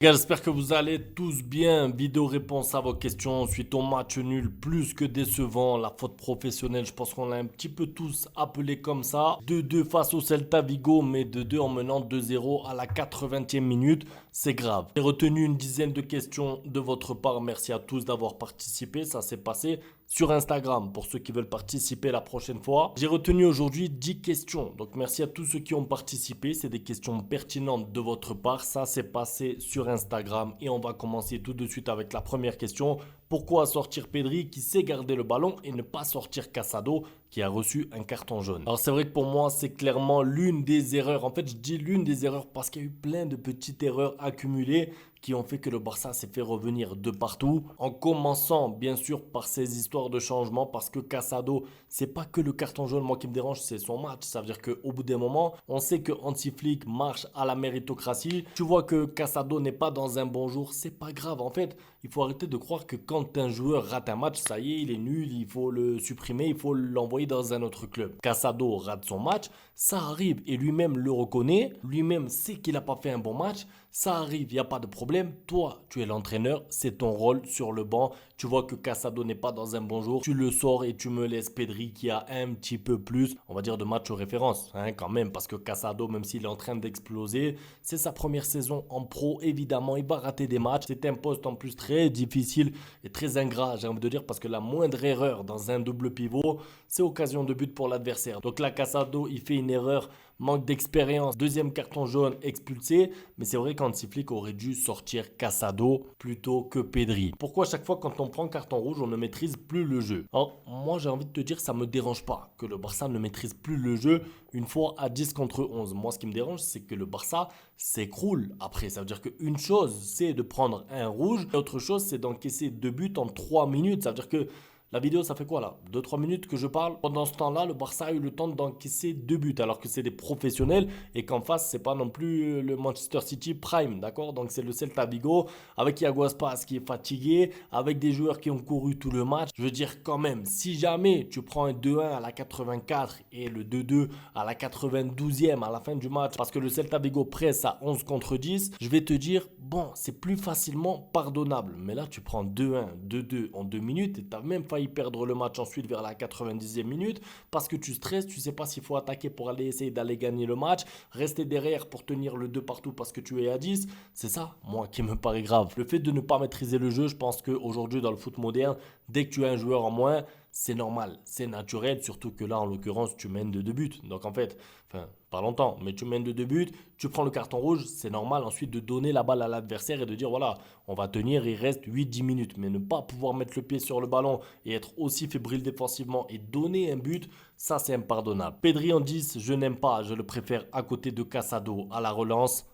Gars, j'espère que vous allez tous bien. Vidéo réponse à vos questions suite au match nul plus que décevant. La faute professionnelle, je pense qu'on l'a un petit peu tous appelé comme ça. 2-2 face au Celta Vigo, mais 2-2 en menant 2-0 à la 80e minute. C'est grave. J'ai retenu une dizaine de questions de votre part. Merci à tous d'avoir participé. Ça s'est passé sur Instagram pour ceux qui veulent participer la prochaine fois. J'ai retenu aujourd'hui 10 questions. Donc merci à tous ceux qui ont participé. C'est des questions pertinentes de votre part. Ça s'est passé sur Instagram et on va commencer tout de suite avec la première question. Pourquoi sortir Pedri qui sait garder le ballon et ne pas sortir Casado qui a reçu un carton jaune? Alors c'est vrai que pour moi c'est clairement l'une des erreurs. En fait je dis l'une des erreurs parce qu'il y a eu plein de petites erreurs accumulées qui ont fait que le Barça s'est fait revenir de partout. En commençant bien sûr par ces histoires de changement parce que Casado, c'est pas que le carton jaune moi qui me dérange, c'est son match. Ça veut dire qu'au bout d'un moment, on sait que Hansi Flick marche à la méritocratie. Tu vois que Casado n'est pas dans un bon jour, c'est pas grave. En fait, il faut arrêter de croire que quand un joueur rate un match, ça y est, il est nul, il faut le supprimer, il faut l'envoyer dans un autre club. Casado rate son match, ça arrive et lui-même le reconnaît, lui-même sait qu'il n'a pas fait un bon match, ça arrive, il n'y a pas de problème. Toi, tu es l'entraîneur, c'est ton rôle sur le banc. Tu vois que Casado n'est pas dans un bon jour, tu le sors et tu me laisses Pedri qui a un petit peu plus, on va dire, de match référence, hein, quand même, parce que Casado, même s'il est en train d'exploser, c'est sa première saison en pro, évidemment, il va rater des matchs. C'est un poste en plus très difficile et très ingrat, j'ai envie de dire, parce que la moindre erreur dans un double pivot, c'est occasion de but pour l'adversaire. Donc là, Casado, il fait une erreur, manque d'expérience, deuxième carton jaune expulsé, mais c'est vrai qu'Hansi Flick aurait dû sortir Casado plutôt que Pedri. Pourquoi chaque fois quand on prend carton rouge, on ne maîtrise plus le jeu? Alors, moi j'ai envie de te dire, ça me dérange pas que le Barça ne maîtrise plus le jeu une fois à 10 contre 11. Moi, ce qui me dérange, c'est que le Barça s'écroule après. Ça veut dire qu'une chose, c'est de prendre un rouge, et autre chose, c'est d'encaisser deux buts en 3 minutes. Ça veut dire que la vidéo, ça fait quoi là? 2 3 minutes que je parle. Pendant ce temps-là, le Barça a eu le temps d'encaisser deux buts alors que c'est des professionnels et qu'en face, c'est pas non plus le Manchester City Prime, d'accord? Donc c'est le Celta Vigo avec Thiago Aspas qui est fatigué, avec des joueurs qui ont couru tout le match. Je veux dire quand même, si jamais tu prends un 2-1 à la 84 et le 2-2 à la 92e à la fin du match parce que le Celta Vigo presse à 11 contre 10, je vais te dire, bon, c'est plus facilement pardonnable. Mais là, tu prends 2-1, 2-2 en 2 minutes et tu as même failli perdre le match ensuite vers la 90e minute parce que tu stresses, tu sais pas s'il faut attaquer pour aller essayer d'aller gagner le match, rester derrière pour tenir le 2 partout parce que tu es à 10. C'est ça, moi, qui me paraît grave. Le fait de ne pas maîtriser le jeu, je pense qu'aujourd'hui, dans le foot moderne, dès que tu as un joueur en moins, c'est normal, c'est naturel, surtout que là, en l'occurrence, tu mènes de deux buts. Donc en fait, enfin, pas longtemps, mais tu mènes de deux buts, tu prends le carton rouge, c'est normal ensuite de donner la balle à l'adversaire et de dire voilà, on va tenir, il reste 8 10 minutes. Mais ne pas pouvoir mettre le pied sur le ballon et être aussi fébrile défensivement et donner un but, ça c'est impardonnable. Pedri en 10, je n'aime pas, je le préfère à côté de Casado à la relance.